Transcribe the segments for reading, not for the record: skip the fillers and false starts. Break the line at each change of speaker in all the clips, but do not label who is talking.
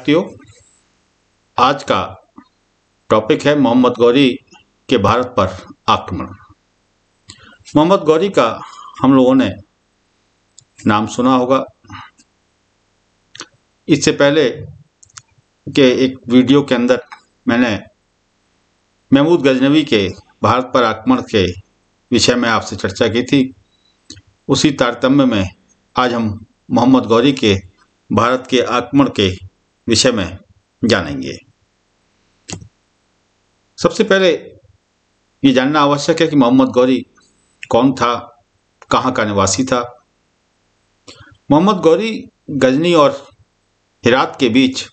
साथियों, आज का टॉपिक है मोहम्मद गौरी के भारत पर आक्रमण। मोहम्मद गौरी का हम लोगों ने नाम सुना होगा। इससे पहले के एक वीडियो के अंदर मैंने महमूद गजनवी के भारत पर आक्रमण के विषय में आपसे चर्चा की थी। उसी तारतम्य में आज हम मोहम्मद गौरी के भारत के आक्रमण के विषय में जानेंगे। सबसे पहले ये जानना आवश्यक है कि मोहम्मद गौरी कौन था, कहाँ का निवासी था। मोहम्मद गौरी गजनी और हेरात के बीच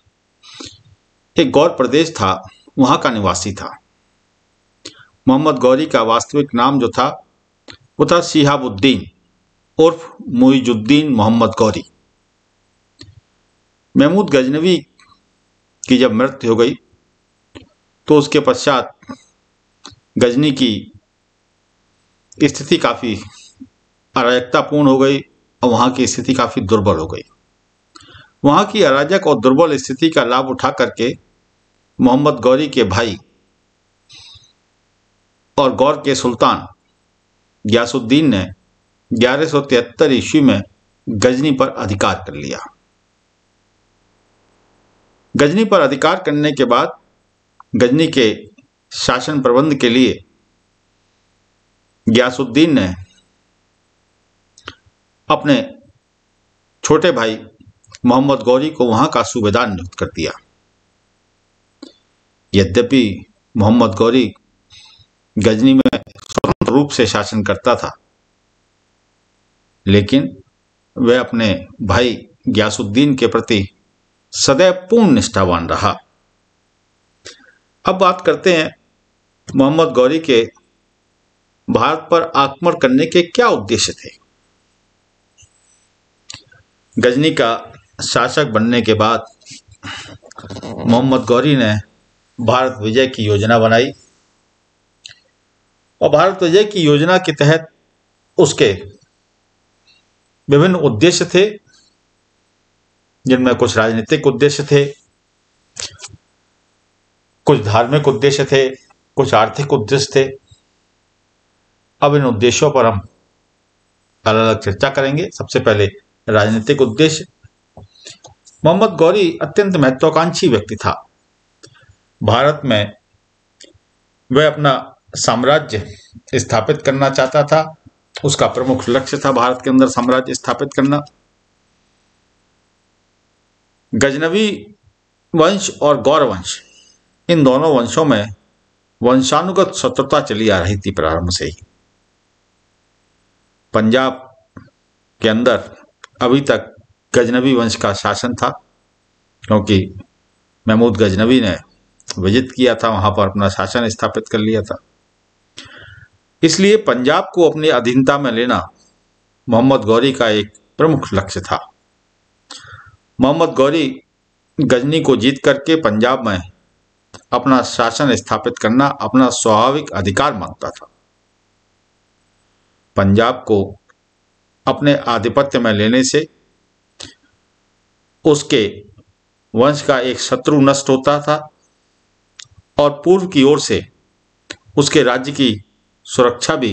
एक गौर प्रदेश था, वहाँ का निवासी था। मोहम्मद गौरी का वास्तविक नाम जो था वो था शिहाबुद्दीन उर्फ मुइजुद्दीन मोहम्मद गौरी। महमूद गजनवी की जब मृत्यु हो गई तो उसके पश्चात गजनी की स्थिति काफ़ी अराजकतापूर्ण हो गई और वहाँ की स्थिति काफ़ी दुर्बल हो गई। वहाँ की अराजक और दुर्बल स्थिति का लाभ उठा करके मोहम्मद गौरी के भाई और गौर के सुल्तान गियासुद्दीन ने 1173 ईस्वी में गजनी पर अधिकार कर लिया। गजनी पर अधिकार करने के बाद गजनी के शासन प्रबंध के लिए गियासुद्दीन ने अपने छोटे भाई मोहम्मद गौरी को वहां का सूबेदार नियुक्त कर दिया। यद्यपि मोहम्मद गौरी गजनी में स्वतंत्र रूप से शासन करता था, लेकिन वह अपने भाई गियासुद्दीन के प्रति सदैव पूर्ण निष्ठावान रहा। अब बात करते हैं मोहम्मद गौरी के भारत पर आक्रमण करने के क्या उद्देश्य थे। गजनी का शासक बनने के बाद मोहम्मद गौरी ने भारत विजय की योजना बनाई और भारत विजय की योजना के तहत उसके विभिन्न उद्देश्य थे, जिनमें कुछ राजनीतिक उद्देश्य थे, कुछ धार्मिक उद्देश्य थे, कुछ आर्थिक उद्देश्य थे। अब इन उद्देश्यों पर हम अलग अलग चर्चा करेंगे। सबसे पहले राजनीतिक उद्देश्य। मोहम्मद गौरी अत्यंत महत्वाकांक्षी व्यक्ति था। भारत में वह अपना साम्राज्य स्थापित करना चाहता था। उसका प्रमुख लक्ष्य था भारत के अंदर साम्राज्य स्थापित करना। गजनवी वंश और गौर वंश, इन दोनों वंशों में वंशानुगत शत्रुता चली आ रही थी प्रारंभ से ही। पंजाब के अंदर अभी तक गजनवी वंश का शासन था, क्योंकि महमूद गजनवी ने विजित किया था, वहां पर अपना शासन स्थापित कर लिया था। इसलिए पंजाब को अपनी अधीनता में लेना मोहम्मद गौरी का एक प्रमुख लक्ष्य था। मोहम्मद गौरी गजनी को जीत करके पंजाब में अपना शासन स्थापित करना अपना स्वाभाविक अधिकार मानता था। पंजाब को अपने आधिपत्य में लेने से उसके वंश का एक शत्रु नष्ट होता था और पूर्व की ओर से उसके राज्य की सुरक्षा भी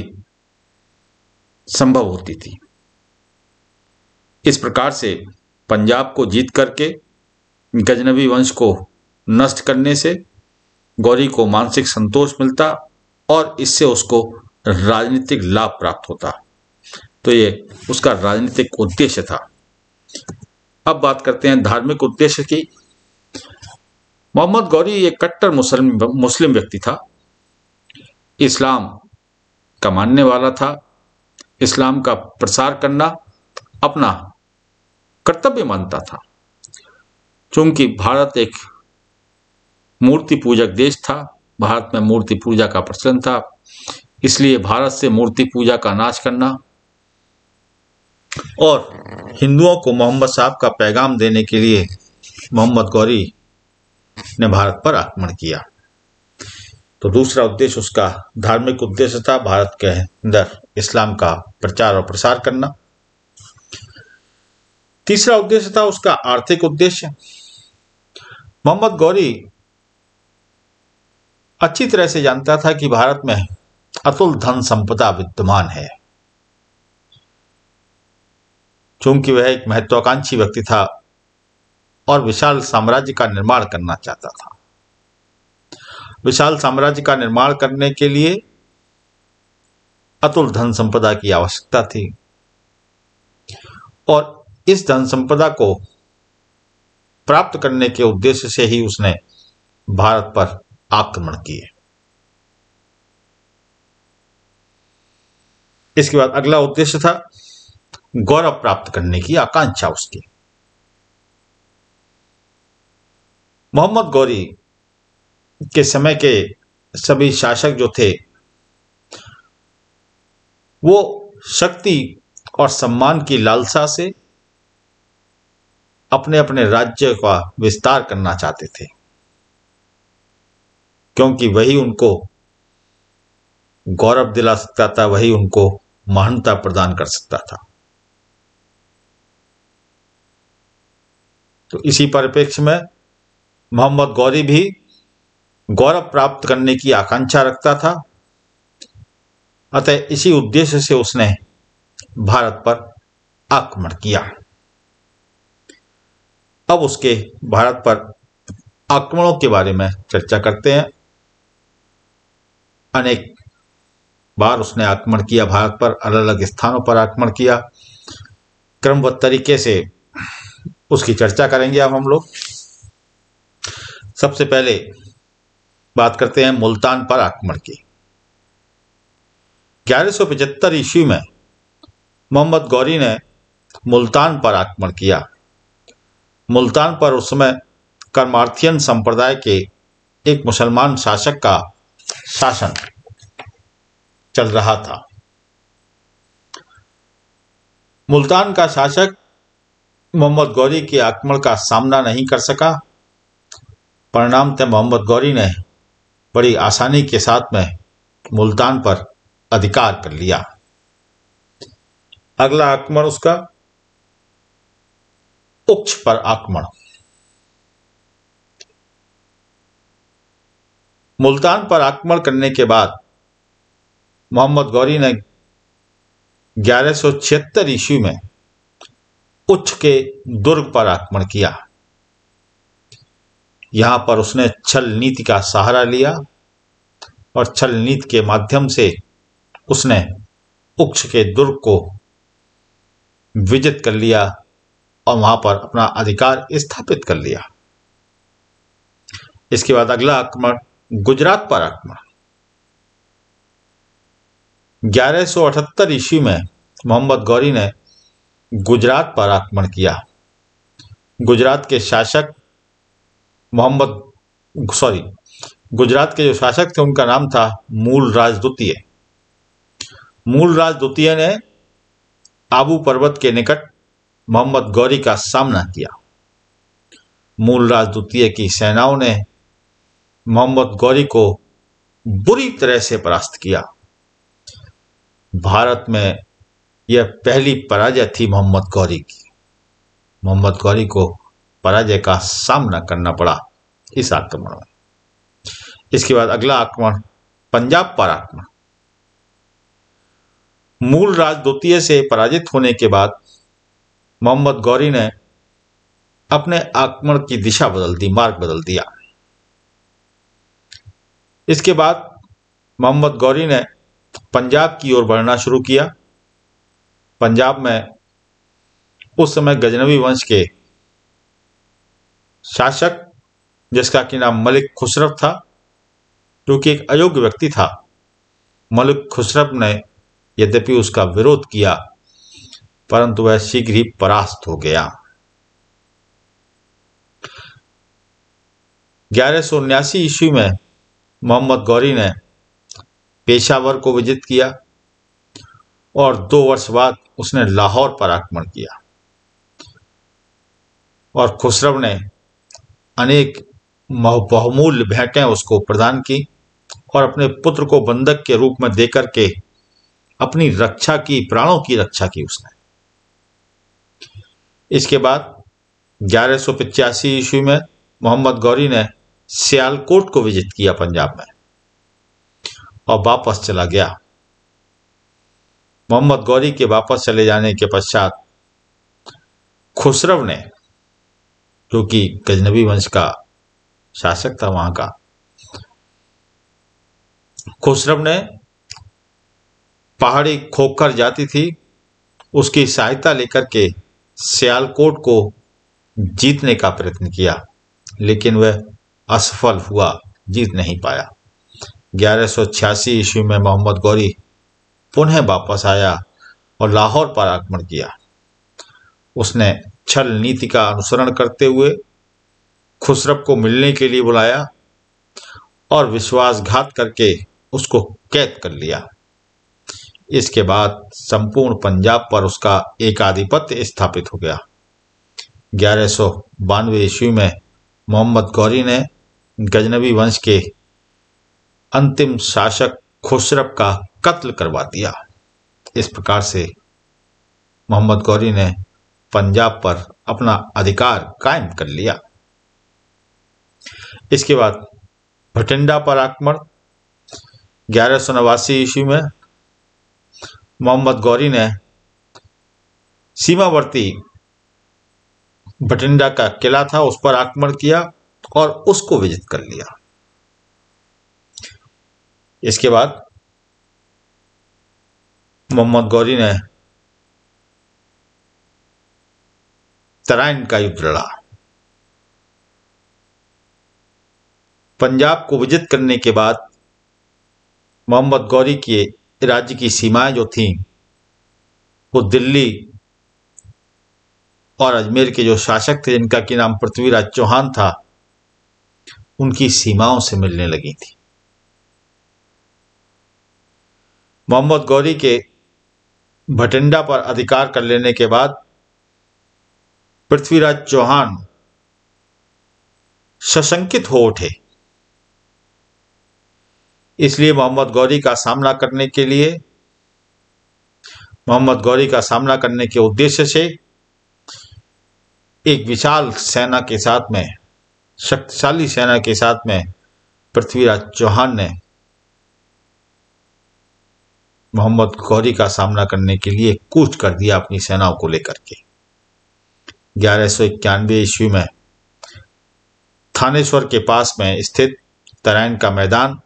संभव होती थी। इस प्रकार से पंजाब को जीत करके गजनवी वंश को नष्ट करने से गौरी को मानसिक संतोष मिलता और इससे उसको राजनीतिक लाभ प्राप्त होता। तो ये उसका राजनीतिक उद्देश्य था। अब बात करते हैं धार्मिक उद्देश्य की। मोहम्मद गौरी एक कट्टर मुस्लिम व्यक्ति था। इस्लाम का मानने वाला था। इस्लाम का प्रसार करना अपना कर्तव्य मानता था। चूंकि भारत एक मूर्ति पूजक देश था, भारत में मूर्ति पूजा का प्रचलन था, इसलिए भारत से मूर्ति पूजा का नाश करना और हिंदुओं को मोहम्मद साहब का पैगाम देने के लिए मोहम्मद गौरी ने भारत पर आक्रमण किया। तो दूसरा उद्देश्य उसका धार्मिक उद्देश्य था, भारत के अंदर इस्लाम का प्रचार और प्रसार करना। तीसरा उद्देश्य था उसका आर्थिक उद्देश्य। मोहम्मद गौरी अच्छी तरह से जानता था कि भारत में अतुल धन संपदा विद्यमान है। चूंकि वह एक महत्वाकांक्षी व्यक्ति था और विशाल साम्राज्य का निर्माण करना चाहता था। विशाल साम्राज्य का निर्माण करने के लिए अतुल धन संपदा की आवश्यकता थी और इस धन संपदा को प्राप्त करने के उद्देश्य से ही उसने भारत पर आक्रमण किए। इसके बाद अगला उद्देश्य था गौरव प्राप्त करने की आकांक्षा उसकी। मोहम्मद गौरी के समय के सभी शासक जो थे वो शक्ति और सम्मान की लालसा से अपने अपने राज्य का विस्तार करना चाहते थे, क्योंकि वही उनको गौरव दिला सकता था, वही उनको महानता प्रदान कर सकता था। तो इसी परिप्रेक्ष्य में मोहम्मद गौरी भी गौरव प्राप्त करने की आकांक्षा रखता था। अतः इसी उद्देश्य से उसने भारत पर आक्रमण किया। अब उसके भारत पर आक्रमणों के बारे में चर्चा करते हैं। अनेक बार उसने आक्रमण किया भारत पर, अलग अलग स्थानों पर आक्रमण किया। क्रमबद्ध तरीके से उसकी चर्चा करेंगे अब हम लोग। सबसे पहले बात करते हैं मुल्तान पर आक्रमण की। 1175 ईस्वी में मोहम्मद गौरी ने मुल्तान पर आक्रमण किया। मुल्तान पर उस समय कर्मार्थियन संप्रदाय के एक मुसलमान शासक का शासन चल रहा था। मुल्तान का शासक मोहम्मद गौरी के आक्रमण का सामना नहीं कर सका। परिणामतः मोहम्मद गौरी ने बड़ी आसानी के साथ में मुल्तान पर अधिकार कर लिया। अगला आक्रमण उसका उक्ष पर आक्रमण। मुल्तान पर आक्रमण करने के बाद मोहम्मद गौरी ने 1176 ईस्वी में उच्च के दुर्ग पर आक्रमण किया। यहां पर उसने छल नीति का सहारा लिया और छल नीति के माध्यम से उसने उच्च के दुर्ग को विजित कर लिया और वहां पर अपना अधिकार स्थापित कर लिया। इसके बाद अगला आक्रमण गुजरात पर आक्रमण। 1178 ईस्वी में मोहम्मद गौरी ने गुजरात पर आक्रमण किया। गुजरात के शासक गुजरात के जो शासक थे उनका नाम था मूलराज द्वितीय। मूलराज द्वितीय ने आबू पर्वत के निकट मोहम्मद गौरी का सामना किया। मूलराज द्वितीय की सेनाओं ने मोहम्मद गौरी को बुरी तरह से परास्त किया। भारत में यह पहली पराजय थी मोहम्मद गौरी की। मोहम्मद गौरी को पराजय का सामना करना पड़ा इस आक्रमण में। इसके बाद अगला आक्रमण पंजाब पर आक्रमण। मूलराज द्वितीय से पराजित होने के बाद मोहम्मद गौरी ने अपने आक्रमण की दिशा बदल दी, मार्ग बदल दिया। इसके बाद मोहम्मद गौरी ने पंजाब की ओर बढ़ना शुरू किया। पंजाब में उस समय गजनवी वंश के शासक जिसका कि नाम मलिक खुसरव था, जो कि एक अयोग्य व्यक्ति था, मलिक खुसरव ने यद्यपि उसका विरोध किया परंतु वह शीघ्र ही परास्त हो गया। 1179 ईस्वी में मोहम्मद गौरी ने पेशावर को विजित किया और 2 वर्ष बाद उसने लाहौर पर आक्रमण किया और खुसरव ने अनेक बहुमूल्य भेंटें उसको प्रदान की और अपने पुत्र को बंधक के रूप में देकर के अपनी रक्षा की, प्राणों की रक्षा की उसने। इसके बाद 1185 ईस्वी में मोहम्मद गौरी ने सियालकोट को विजिट किया पंजाब में और वापस चला गया। मोहम्मद गौरी के वापस चले जाने के पश्चात खुसरव ने, जो कि गजनवी वंश का शासक था वहां का, खुसरव ने पहाड़ी खोखर जाति थी उसकी सहायता लेकर के सियालकोट को जीतने का प्रयत्न किया, लेकिन वह असफल हुआ, जीत नहीं पाया। 1186 ईस्वी में मोहम्मद गौरी पुनः वापस आया और लाहौर पर आक्रमण किया। उसने छल नीति का अनुसरण करते हुए खुसरव को मिलने के लिए बुलाया और विश्वासघात करके उसको कैद कर लिया। इसके बाद संपूर्ण पंजाब पर उसका एकाधिपत्य स्थापित हो गया। 1192 ईस्वी में मोहम्मद गौरी ने गजनवी वंश के अंतिम शासक खुसरव का कत्ल करवा दिया। इस प्रकार से मोहम्मद गौरी ने पंजाब पर अपना अधिकार कायम कर लिया। इसके बाद भटिंडा पर आक्रमण। 1189 ईस्वी में मोहम्मद गौरी ने सीमावर्ती भटिंडा का किला था उस पर आक्रमण किया और उसको विजित कर लिया। इसके बाद मोहम्मद गौरी ने तराइन का युद्ध लड़ा। पंजाब को विजित करने के बाद मोहम्मद गौरी के राज्य की सीमाएं जो थीं वो दिल्ली और अजमेर के जो शासक थे जिनका की नाम पृथ्वीराज चौहान था उनकी सीमाओं से मिलने लगी थी। मोहम्मद गौरी के भटिंडा पर अधिकार कर लेने के बाद पृथ्वीराज चौहान सशंकित हो उठे। इसलिए मोहम्मद गौरी का सामना करने के उद्देश्य से एक विशाल सेना के साथ में, शक्तिशाली सेना के साथ में पृथ्वीराज चौहान ने मोहम्मद गौरी का सामना करने के लिए कूच कर दिया अपनी सेनाओं को लेकर के। 1191 ईस्वी में थानेश्वर के पास में स्थित तराइन का मैदान,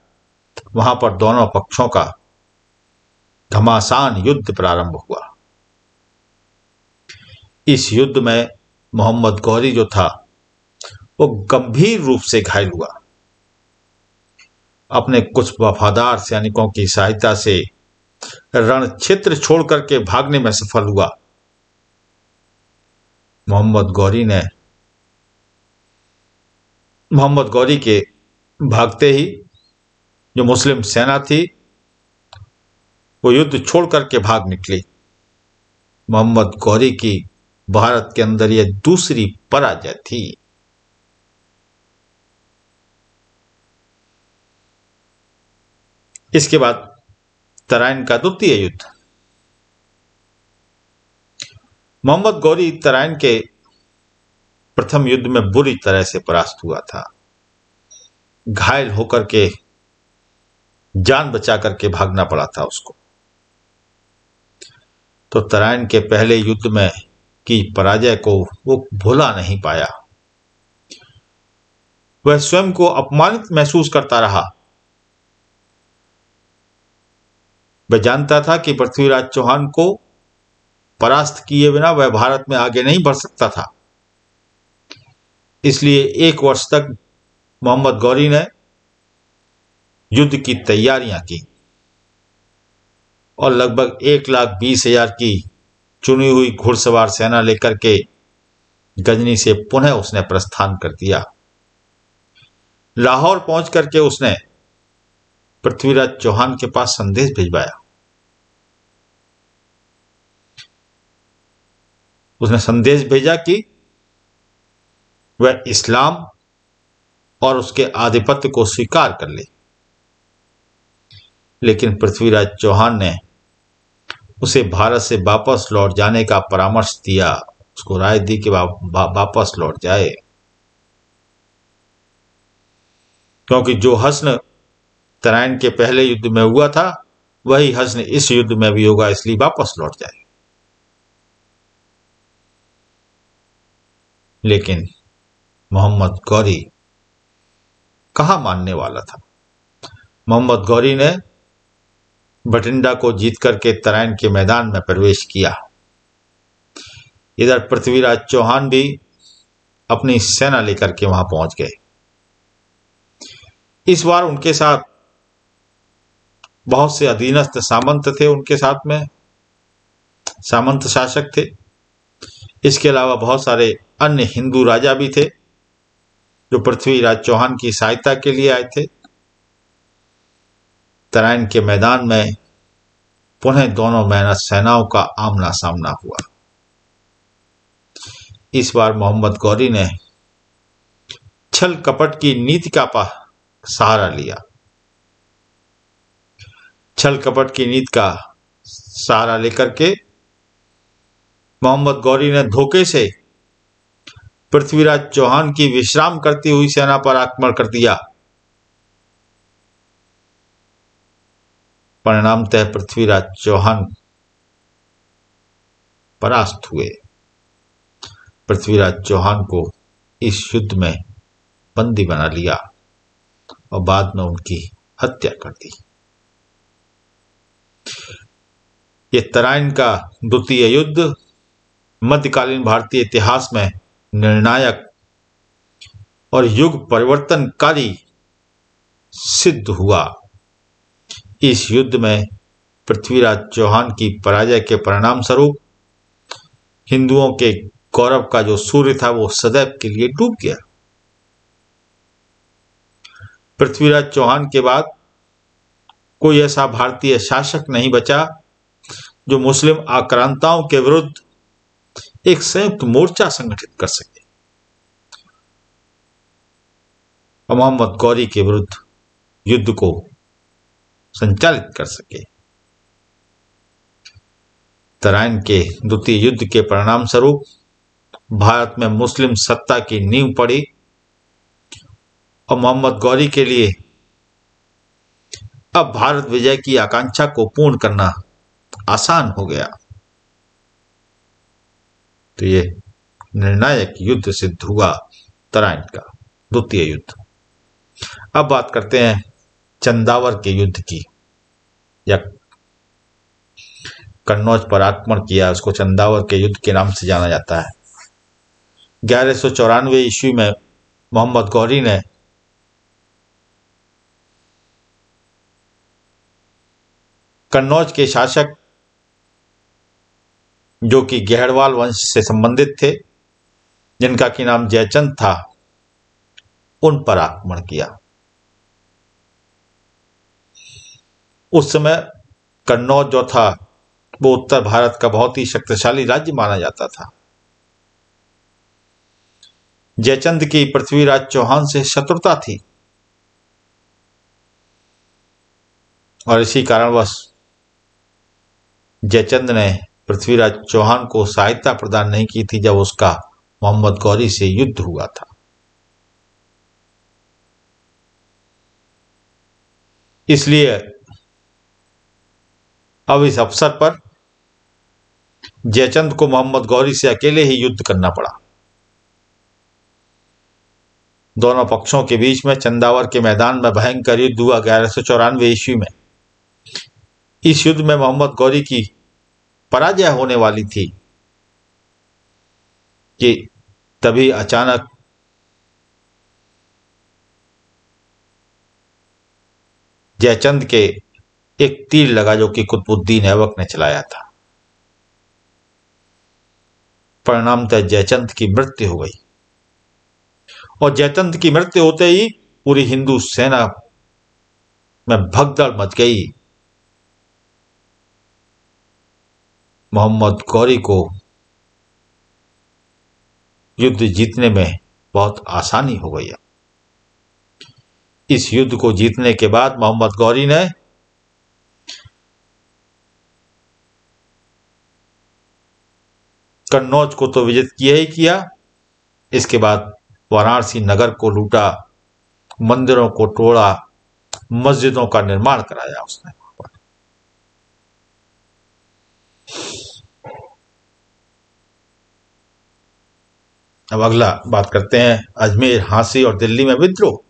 वहां पर दोनों पक्षों का घमासान युद्ध प्रारंभ हुआ। इस युद्ध में मोहम्मद गौरी जो था वो गंभीर रूप से घायल हुआ। अपने कुछ वफादार सैनिकों की सहायता से रण क्षेत्र छोड़ करके भागने में सफल हुआ। मोहम्मद गौरी के भागते ही जो मुस्लिम सेना थी वो युद्ध छोड़ करके भाग निकली। मोहम्मद गौरी की भारत के अंदर यह दूसरी पराजय थी। इसके बाद तराइन का द्वितीय युद्ध। मोहम्मद गौरी तराइन के प्रथम युद्ध में बुरी तरह से परास्त हुआ था। घायल होकर के जान बचा करके भागना पड़ा था उसको। तो तराइन के पहले युद्ध में की पराजय को वो भुला नहीं पाया। वह स्वयं को अपमानित महसूस करता रहा। वह जानता था कि पृथ्वीराज चौहान को परास्त किए बिना वह भारत में आगे नहीं बढ़ सकता था। इसलिए 1 वर्ष तक मोहम्मद गौरी ने युद्ध की तैयारियां की और लगभग 1,20,000 की चुनी हुई घुड़सवार सेना लेकर के गजनी से पुनः उसने प्रस्थान कर दिया। लाहौर पहुंच करके उसने पृथ्वीराज चौहान के पास संदेश भिजवाया। उसने संदेश भेजा कि वह इस्लाम और उसके आधिपत्य को स्वीकार कर ले। लेकिन पृथ्वीराज चौहान ने उसे भारत से वापस लौट जाने का परामर्श दिया, उसको राय दी कि वापस लौट जाए। क्योंकि जो हस्न तराइन के पहले युद्ध में हुआ था वही हस्न इस युद्ध में भी होगा, इसलिए वापस लौट जाए। लेकिन मोहम्मद गौरी कहाँ मानने वाला था। मोहम्मद गौरी ने बठिंडा को जीत करके तराइन के मैदान में प्रवेश किया। इधर पृथ्वीराज चौहान भी अपनी सेना लेकर के वहां पहुंच गए। इस बार उनके साथ बहुत से अधीनस्थ सामंत थे, उनके साथ में सामंत शासक थे। इसके अलावा बहुत सारे अन्य हिंदू राजा भी थे जो पृथ्वीराज चौहान की सहायता के लिए आए थे। तराइन के मैदान में पुनः दोनों मेहनत सेनाओं का आमना सामना हुआ। इस बार मोहम्मद गौरी ने छल कपट की नीति का सहारा लिया। छल कपट की नीति का सहारा लेकर के मोहम्मद गौरी ने धोखे से पृथ्वीराज चौहान की विश्राम करती हुई सेना पर आक्रमण कर दिया। परिणामतः पृथ्वीराज चौहान परास्त हुए। पृथ्वीराज चौहान को इस युद्ध में बंदी बना लिया और बाद में उनकी हत्या कर दी। यह तराइन का द्वितीय युद्ध मध्यकालीन भारतीय इतिहास में निर्णायक और युग परिवर्तनकारी सिद्ध हुआ। इस युद्ध में पृथ्वीराज चौहान की पराजय के परिणाम स्वरूप हिंदुओं के गौरव का जो सूर्य था वो सदैव के लिए डूब गया। पृथ्वीराज चौहान के बाद कोई ऐसा भारतीय शासक नहीं बचा जो मुस्लिम आक्रांताओं के विरुद्ध एक संयुक्त मोर्चा संगठित कर सके और मोहम्मद गौरी के विरुद्ध युद्ध को संचालित कर सके। तराइन के द्वितीय युद्ध के परिणाम स्वरूप भारत में मुस्लिम सत्ता की नींव पड़ी और मोहम्मद गौरी के लिए अब भारत विजय की आकांक्षा को पूर्ण करना आसान हो गया। तो ये निर्णायक युद्ध सिद्ध हुआ तराइन का द्वितीय युद्ध। अब बात करते हैं चंदावर के युद्ध की, या कन्नौज पर आक्रमण किया, उसको चंदावर के युद्ध के नाम से जाना जाता है। 1194 ईस्वी में मोहम्मद गौरी ने कन्नौज के शासक जो कि गहरवाल वंश से संबंधित थे, जिनका की नाम जयचंद था, उन पर आक्रमण किया। उस समय कन्नौज जो था वो उत्तर भारत का बहुत ही शक्तिशाली राज्य माना जाता था। जयचंद की पृथ्वीराज चौहान से शत्रुता थी और इसी कारणवश जयचंद ने पृथ्वीराज चौहान को सहायता प्रदान नहीं की थी जब उसका मोहम्मद गौरी से युद्ध हुआ था। इसलिए अब इस अवसर पर जयचंद को मोहम्मद गौरी से अकेले ही युद्ध करना पड़ा। दोनों पक्षों के बीच में चंदावर के मैदान में भयंकर युद्ध हुआ 1194 ईस्वी में। इस युद्ध में मोहम्मद गौरी की पराजय होने वाली थी कि तभी अचानक जयचंद के एक तीर लगा जो कि कुतुबुद्दीन ऐबक ने चलाया था। परिणामतः जयचंद की मृत्यु हो गई और जयचंद की मृत्यु होते ही पूरी हिंदू सेना में भगदड़ मच गई। मोहम्मद गौरी को युद्ध जीतने में बहुत आसानी हो गई। इस युद्ध को जीतने के बाद मोहम्मद गौरी ने कन्नौज को तो विजित किया ही किया, इसके बाद वाराणसी नगर को लूटा मंदिरों को तोड़ा, मस्जिदों का निर्माण कराया उसने। अब अगला बात करते हैं अजमेर, झांसी और दिल्ली में विद्रोह।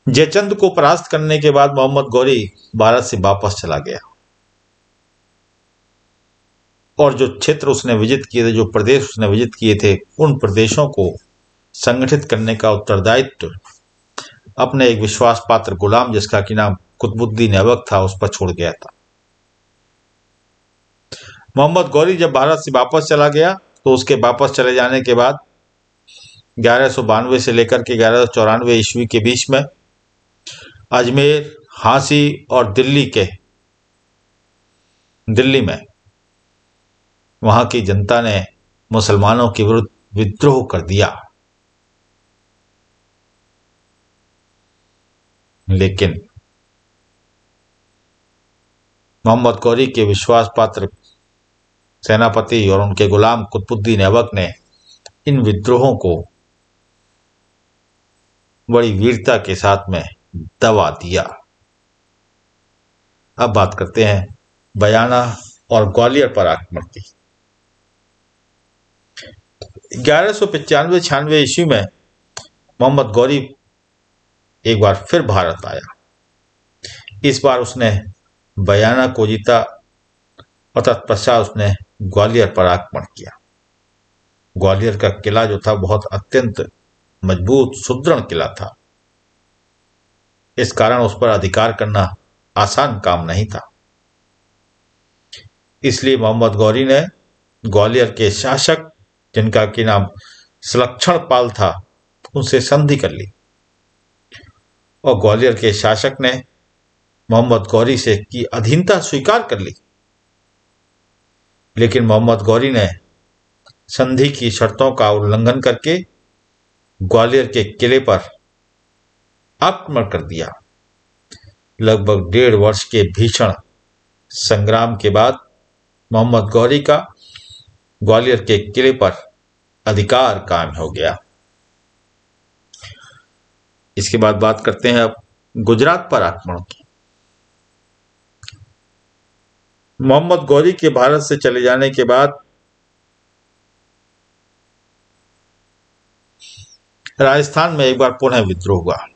जयचंद को परास्त करने के बाद मोहम्मद गौरी भारत से वापस चला गया और जो क्षेत्र उसने विजित किए थे, जो प्रदेश उसने विजित किए थे, उन प्रदेशों को संगठित करने का उत्तरदायित्व अपने एक विश्वास पात्र गुलाम, जिसका कि नाम कुतुबुद्दीन ऐबक था, उस पर छोड़ गया था। मोहम्मद गौरी जब भारत से वापस चला गया तो उसके वापस चले जाने के बाद 1192 से लेकर के 1194 ईस्वी के बीच में अजमेर, झांसी और दिल्ली में वहां की जनता ने मुसलमानों के विरुद्ध विद्रोह कर दिया। लेकिन मोहम्मद गौरी के विश्वास पात्र सेनापति और उनके गुलाम कुतुबुद्दीन ऐबक ने इन विद्रोहों को बड़ी वीरता के साथ में दबा दिया। अब बात करते हैं बयाना और ग्वालियर पर आक्रमण की। 1195-96 ईस्वी में मोहम्मद गौरी एक बार फिर भारत आया। इस बार उसने बयाना को जीता और तत्पश्चात उसने ग्वालियर पर आक्रमण किया। ग्वालियर का किला जो था बहुत अत्यंत मजबूत सुदृढ़ किला था। इस कारण उस पर अधिकार करना आसान काम नहीं था। इसलिए मोहम्मद गौरी ने ग्वालियर के शासक, जिनका कि नाम सुलक्षण पाल था, उनसे संधि कर ली और ग्वालियर के शासक ने मोहम्मद गौरी से की अधीनता स्वीकार कर ली। लेकिन मोहम्मद गौरी ने संधि की शर्तों का उल्लंघन करके ग्वालियर के किले पर आक्रमण कर दिया। लगभग 1.5 वर्ष के भीषण संग्राम के बाद मोहम्मद गौरी का ग्वालियर के किले पर अधिकार कायम हो गया। इसके बाद बात करते हैं अब गुजरात पर आक्रमण की। मोहम्मद गौरी के भारत से चले जाने के बाद राजस्थान में एक बार पुनः विद्रोह हुआ।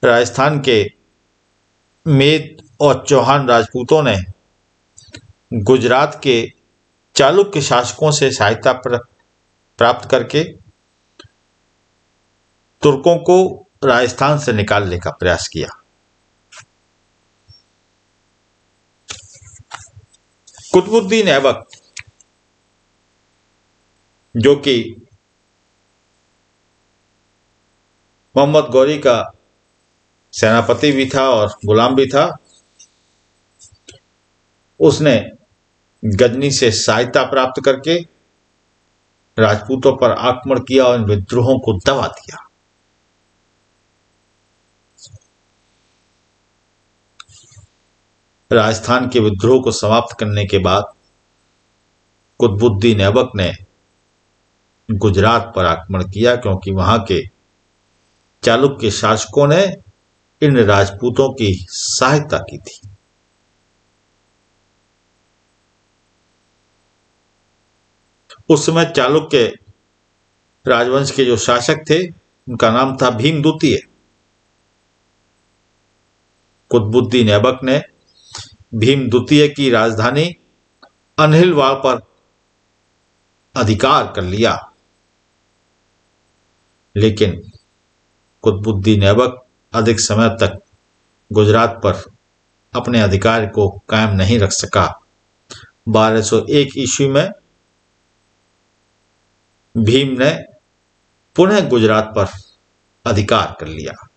राजस्थान के मेद और चौहान राजपूतों ने गुजरात के चालुक्य शासकों से सहायता प्राप्त करके तुर्कों को राजस्थान से निकालने का प्रयास किया। कुतुबुद्दीन ऐबक, जो कि मोहम्मद गौरी का सेनापति भी था और गुलाम भी था, उसने गजनी से सहायता प्राप्त करके राजपूतों पर आक्रमण किया और इन विद्रोहों को दबा दिया। राजस्थान के विद्रोह को समाप्त करने के बाद कुतुबुद्दीन ऐबक ने गुजरात पर आक्रमण किया, क्योंकि वहां के चालुक्य शासकों ने इन राजपूतों की सहायता की थी। उस समय चालुक्य राजवंश के जो शासक थे, उनका नाम था भीम द्वितीय। कुतुबुद्दीन ऐबक ने भीम द्वितीय की राजधानी अनहिलवाड़ पर अधिकार कर लिया। लेकिन कुतुबुद्दीन ऐबक अधिक समय तक गुजरात पर अपने अधिकार को कायम नहीं रख सका। 1201 ईस्वी में भीम ने पुनः गुजरात पर अधिकार कर लिया।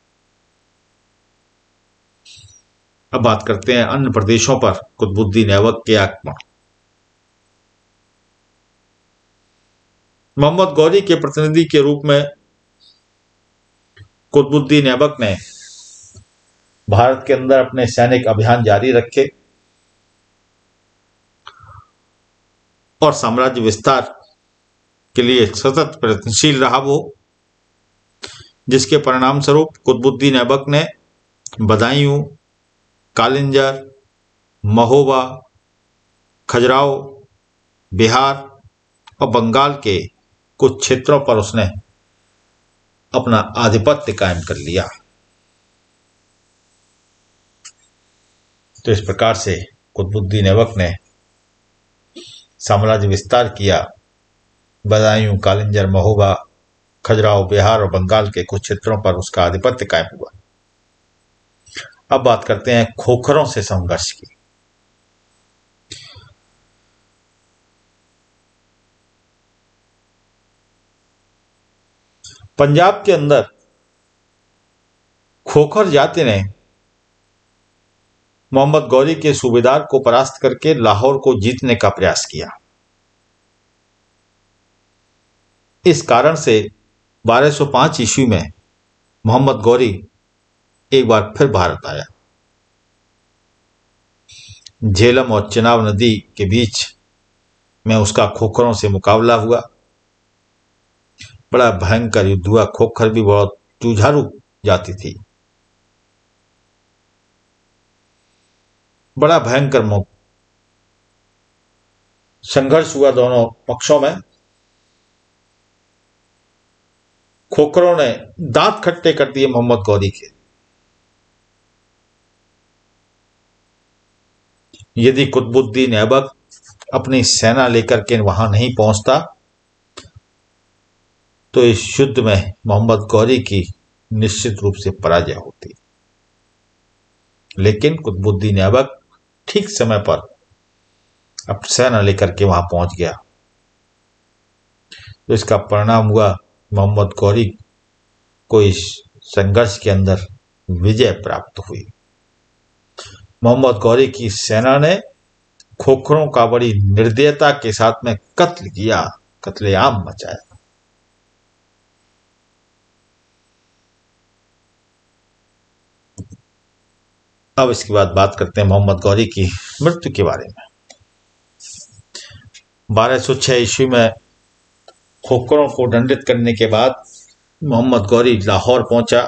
अब बात करते हैं अन्य प्रदेशों पर कुतुबुद्दीन ऐबक के आक्रमण। मोहम्मद गौरी के प्रतिनिधि के रूप में कुतुबुद्दीन ऐबक ने भारत के अंदर अपने सैनिक अभियान जारी रखे और साम्राज्य विस्तार के लिए सतत प्रयत्नशील रहा वो, जिसके परिणाम स्वरूप कुतुबुद्दीन ऐबक ने बदायूं, कालिंजर, महोबा, खजुराहो, बिहार और बंगाल के कुछ क्षेत्रों पर उसने अपना आधिपत्य कायम कर लिया। तो इस प्रकार से कुतुबुद्दीन ऐबक ने साम्राज्य विस्तार किया। बदायूं, कालिंजर, महोबा, खजुराहो, बिहार और बंगाल के कुछ क्षेत्रों पर उसका आधिपत्य कायम हुआ। अब बात करते हैं खोखरों से संघर्ष की। पंजाब के अंदर खोखर जाति ने मोहम्मद गौरी के सूबेदार को परास्त करके लाहौर को जीतने का प्रयास किया। इस कारण से 1205 ईस्वी में मोहम्मद गौरी एक बार फिर भारत आया। झेलम और चिनाब नदी के बीच में उसका खोखरों से मुकाबला हुआ। बड़ा भयंकर युद्ध हुआ। खोखर भी बहुत जुझारू जाति थी। बड़ा भयंकर संघर्ष हुआ दोनों पक्षों में। खोखरों ने दांत खट्टे कर दिए मोहम्मद गौरी के। यदि कुतुबुद्दीन ऐबक अपनी सेना लेकर के वहां नहीं पहुंचता तो इस युद्ध में मोहम्मद गौरी की निश्चित रूप से पराजय होती। लेकिन कुतुबुद्दीन ऐबक ठीक समय पर अब सेना लेकर के वहां पहुंच गया। तो इसका परिणाम हुआ मोहम्मद गौरी को इस संघर्ष के अंदर विजय प्राप्त हुई। मोहम्मद गौरी की सेना ने खोखरों का बड़ी निर्दयता के साथ में कत्ल किया, कत्लेआम मचाया। अब इसके बाद बात करते हैं मोहम्मद गौरी की मृत्यु के बारे में। 1206 ईस्वी में खोखरों को दंडित करने के बाद मोहम्मद गौरी लाहौर पहुंचा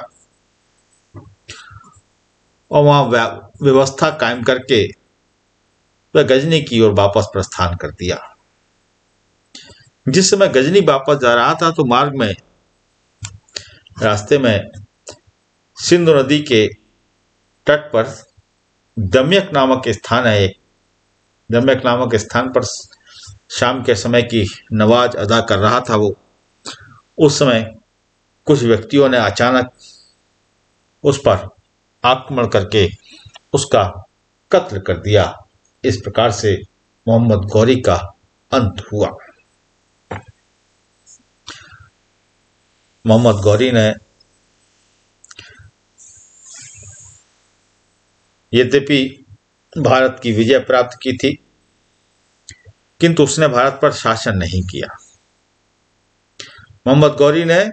और वहां व्यवस्था कायम करके वह गजनी की ओर वापस प्रस्थान कर दिया। जिस समय गजनी वापस जा रहा था तो मार्ग में रास्ते में सिंधु नदी के तट पर दम्यक नामक स्थान है। एक दम्यक नामक स्थान पर शाम के समय की नमाज अदा कर रहा था वो। उस समय कुछ व्यक्तियों ने अचानक उस पर आक्रमण करके उसका कत्ल कर दिया। इस प्रकार से मोहम्मद गौरी का अंत हुआ। मोहम्मद गौरी ने यद्यपि भारत की विजय प्राप्त की थी किंतु उसने भारत पर शासन नहीं किया। मोहम्मद गौरी ने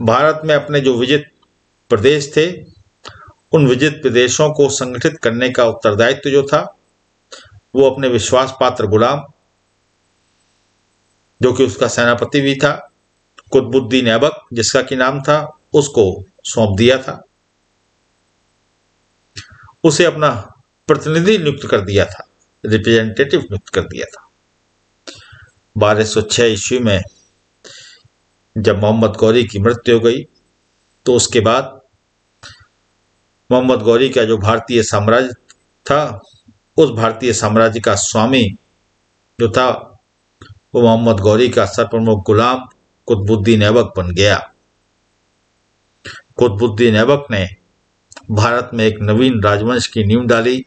भारत में अपने जो विजित प्रदेश थे उन विजित प्रदेशों को संगठित करने का उत्तरदायित्व जो था वो अपने विश्वास पात्र गुलाम, जो कि उसका सेनापति भी था, कुतुबुद्दीन ऐबक जिसका कि नाम था, उसको सौंप दिया था। उसे अपना प्रतिनिधि नियुक्त कर दिया था, रिप्रेजेंटेटिव नियुक्त कर दिया था। 1206 ईस्वी में जब मोहम्मद गौरी की मृत्यु हो गई तो उसके बाद मोहम्मद गौरी का जो भारतीय साम्राज्य था उस भारतीय साम्राज्य का स्वामी जो था वो मोहम्मद गौरी का सरप्रमुख गुलाम कुतुबुद्दीन ऐबक बन गया। कुतुबुद्दीन ऐबक ने भारत में एक नवीन राजवंश की नींव डाली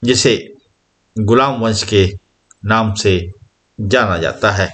जिसे गुलाम वंश के नाम से जाना जाता है।